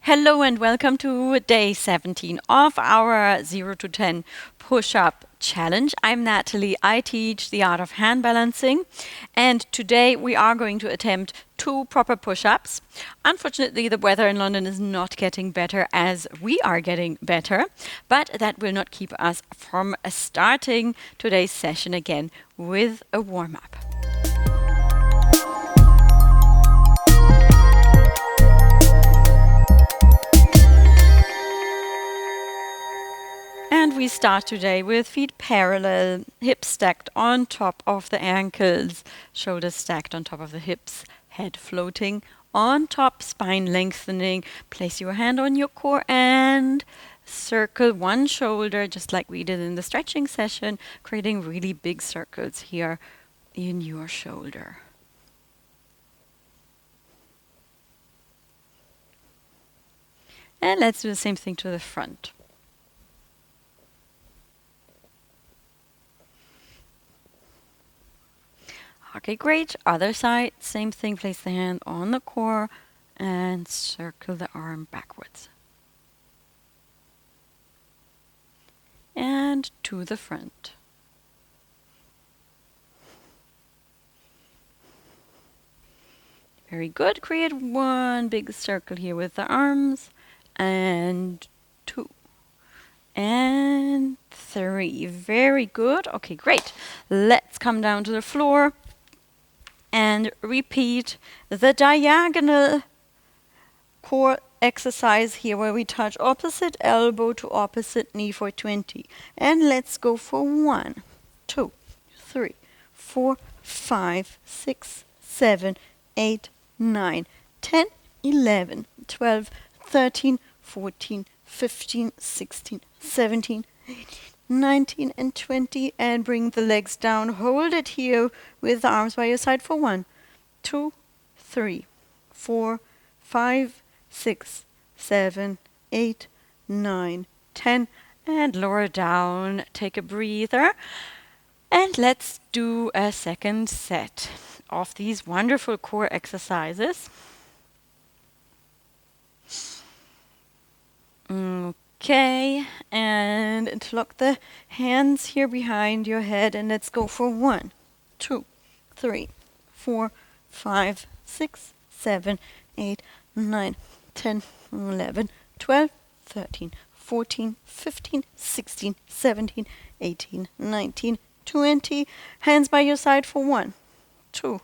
Hello and welcome to day 17 of our 0 to 10 push-up challenge. I'm Natalie. I teach the art of hand balancing, and today we are going to attempt 2 proper push-ups. Unfortunately, the weather in London is not getting better as we are getting better, but that will not keep us from starting today's session again with a warm-up. And we start today with feet parallel, hips stacked on top of the ankles, shoulders stacked on top of the hips, head floating on top, spine lengthening. Place your hand on your core and circle one shoulder, just like we did in the stretching session, creating really big circles here in your shoulder. And let's do the same thing to the front. Okay, great. Other side, same thing. Place the hand on the core and circle the arm backwards. And to the front. Very good. Create one big circle here with the arms. And 2. And 3. Very good. Okay, great. Let's come down to the floor and repeat the diagonal core exercise here where we touch opposite elbow to opposite knee for 20. And let's go for 1, 2, 3, 4, 5, 6, 7, 8, 9, 10, 11, 12, 13, 14, 15, 16, 17, 18, 19 and 20, and bring the legs down. Hold it here with the arms by your side for 1, 2, 3, 4, 5, 6, 7, 8, 9, 10, and lower down. Take a breather. And let's do a second set of these wonderful core exercises. Okay, and interlock the hands here behind your head, and let's go for 1, 2, 3, 4, 5, 6, 7, 8, 9, 10, 11, 12, 13, 14, 15, 16, 17, 18, 19, 20. Hands by your side for 1, 2,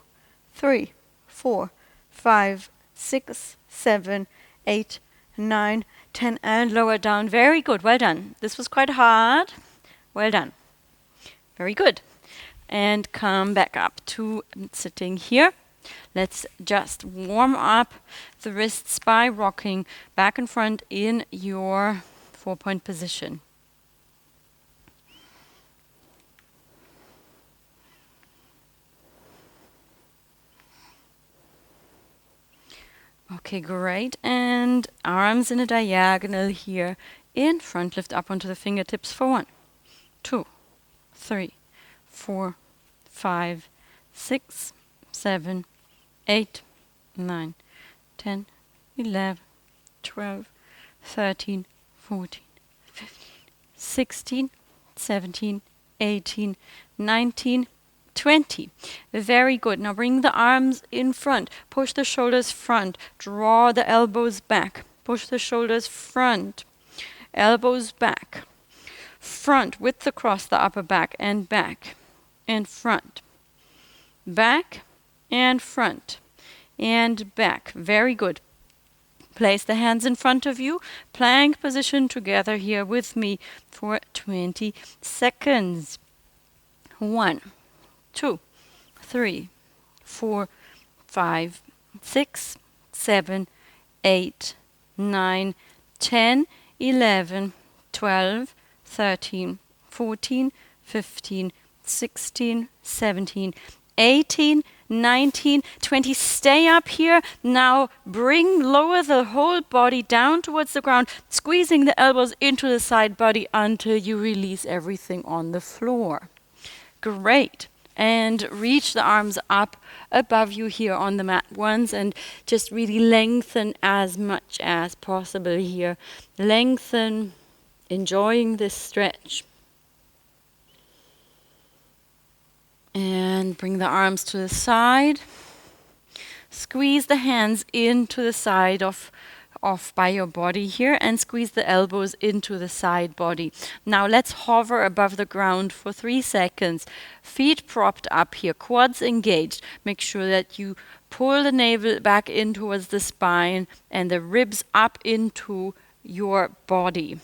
3, 4, 5, 6, 7, 8, 9, 10, and lower down. Very good. Well done. This was quite hard. Well done. Very good. And come back up to sitting here. Let's just warm up the wrists by rocking back and front in your 4-point position. Okay, great. And arms in a diagonal here in front. Lift up onto the fingertips for 1, 2, 3, 4, 5, 6, 7, 8, 9, 10, 11, 12, 13, 14, 15, 16, 17, 18, 19, 20. Very good. Now bring the arms in front. Push the shoulders front. Draw the elbows back. Push the shoulders front. Elbows back. Front, width across the upper back and back. And front. Back and front. And back. Very good. Place the hands in front of you. Plank position together here with me for 20 seconds. 1, 2, 3, 4, 5, 6, 7, 8, 9, 10, 11, 12, 13, 14, 15, 16, 17, 18, 19, 20. Stay up here. Now lower the whole body down towards the ground, squeezing the elbows into the side body until you release everything on the floor. Great. And reach the arms up above you here on the mat once, and just really lengthen as much as possible here. Lengthen, enjoying this stretch. And bring the arms to the side. Squeeze the hands into the side of by your body here, and squeeze the elbows into the side body. Now let's hover above the ground for 3 seconds. Feet propped up here, quads engaged. Make sure that you pull the navel back in towards the spine and the ribs up into your body.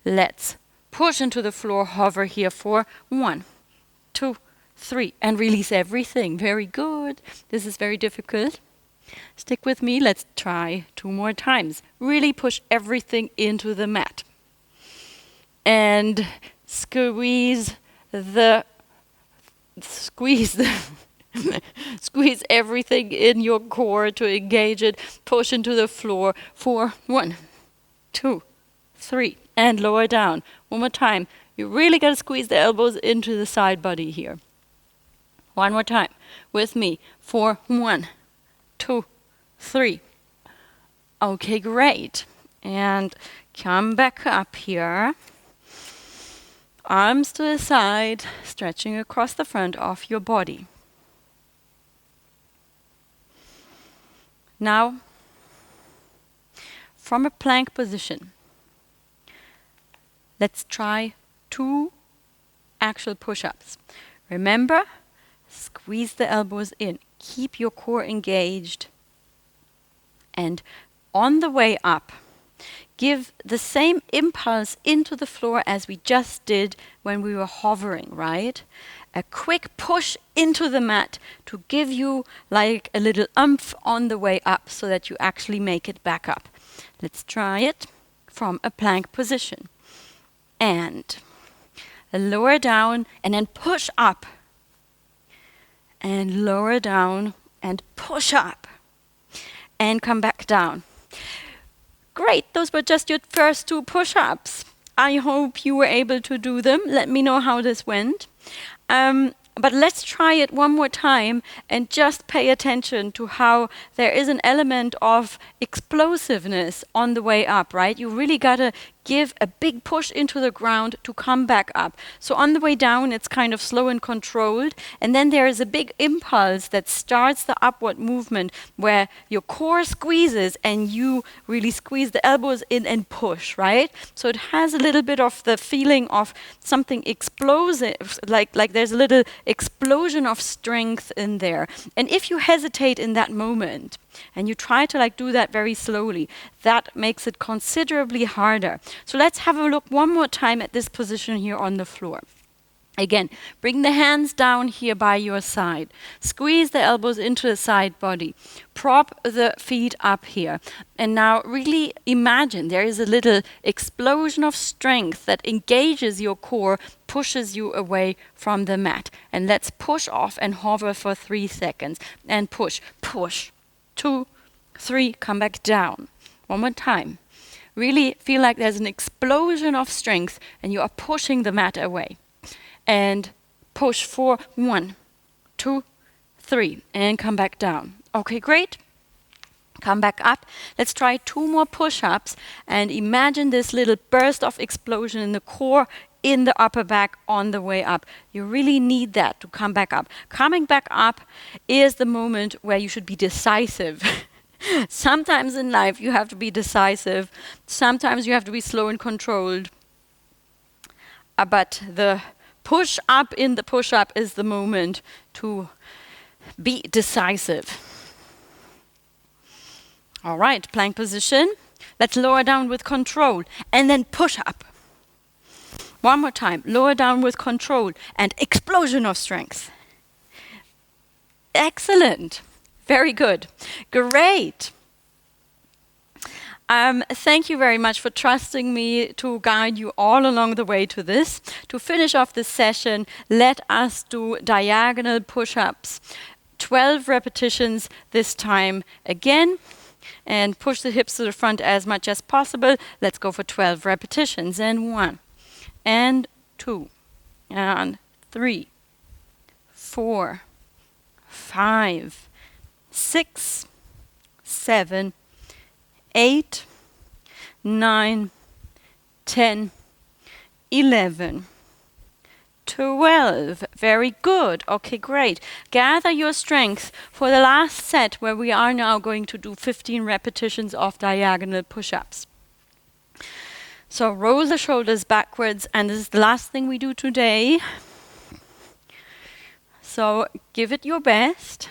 Let's push into the floor, hover here for 1, 2, 3, and release everything. Very good. This is very difficult. Stick with me. Let's try 2 more times. Really push everything into the mat. And squeeze everything in your core to engage it. Push into the floor for 1, 2, 3, and lower down. One more time. You really got to squeeze the elbows into the side body here. One more time with me for 1, 2, 3. Okay, great. And come back up here. Arms to the side, stretching across the front of your body. Now, from a plank position, let's try 2 actual push-ups. Remember, squeeze the elbows in. Keep your core engaged. And on the way up, give the same impulse into the floor as we just did when we were hovering, right? A quick push into the mat to give you like a little oomph on the way up so that you actually make it back up. Let's try it from a plank position. And lower down and then push up. And lower down and push up. And come back down. Great, those were just your first 2 push-ups. I hope you were able to do them. Let me know how this went. But let's try it one more time and just pay attention to how there is an element of explosiveness on the way up, right? You really gotta give a big push into the ground to come back up. So on the way down, it's kind of slow and controlled. And then there is a big impulse that starts the upward movement where your core squeezes and you really squeeze the elbows in and push, right? So it has a little bit of the feeling of something explosive, like there's a little explosion of strength in there. And if you hesitate in that moment, and you try to do that very slowly, that makes it considerably harder. So let's have a look one more time at this position here on the floor. Again, bring the hands down here by your side. Squeeze the elbows into the side body. Prop the feet up here. And now really imagine there is a little explosion of strength that engages your core, pushes you away from the mat. And let's push off and hover for 3 seconds. And push, push. 2, 3, come back down. One more time. Really feel like there's an explosion of strength and you are pushing the mat away. And push for 1, 2, 3, and come back down. Okay, great. Come back up. Let's try 2 more push-ups and imagine this little burst of explosion in the core, in the upper back on the way up. You really need that to come back up. Coming back up is the moment where you should be decisive. Sometimes in life you have to be decisive. Sometimes you have to be slow and controlled. But the push up in the push up is the moment to be decisive. All right, plank position. Let's lower down with control and then push up. One more time, lower down with control and explosion of strength. Excellent. Very good. Great. Thank you very much for trusting me to guide you all along the way to this. To finish off this session, let us do diagonal push-ups. 12 repetitions this time again. And push the hips to the front as much as possible. Let's go for 12 repetitions. And 1, and 2, and 3, 4, 5, 6, 7, 8, 9, 10, 11, 12. Very good. Okay, great. Gather your strength for the last set, where we are now going to do 15 repetitions of diagonal push-ups. So roll the shoulders backwards, and this is the last thing we do today. So give it your best.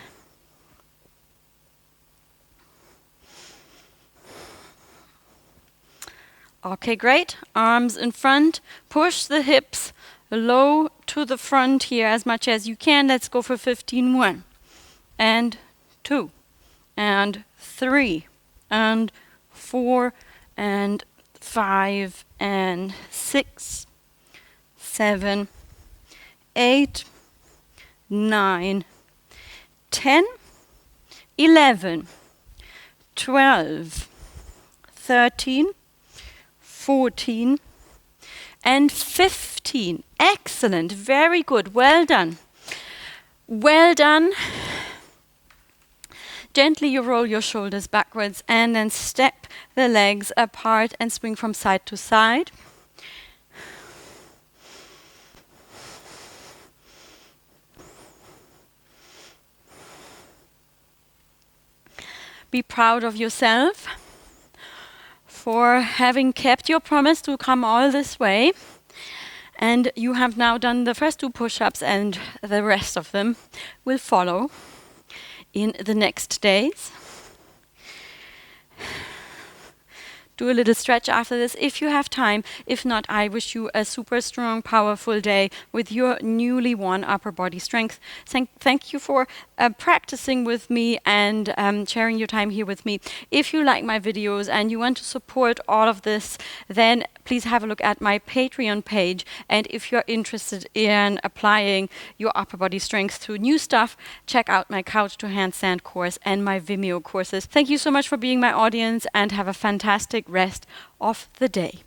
Okay, great. Arms in front. Push the hips low to the front here as much as you can. Let's go for 15. 1 and 2 and 3 and 4 and 5 and 6, 7, 8, 9, 10, 11, 12, 13, 14, and 15. Excellent. Very good. Well done. Well done. Gently you roll your shoulders backwards and then step the legs apart and swing from side to side. Be proud of yourself for having kept your promise to come all this way. And you have now done the first 2 push-ups, and the rest of them will follow in the next days. Do a little stretch after this if you have time. If not, I wish you a super strong, powerful day with your newly won upper body strength. Thank you for practicing with me and sharing your time here with me. If you like my videos and you want to support all of this, then please have a look at my Patreon page. And if you're interested in applying your upper body strength to new stuff, check out my Couch to Handstand course and my Vimeo courses. Thank you so much for being my audience, and have a fantastic rest of the day.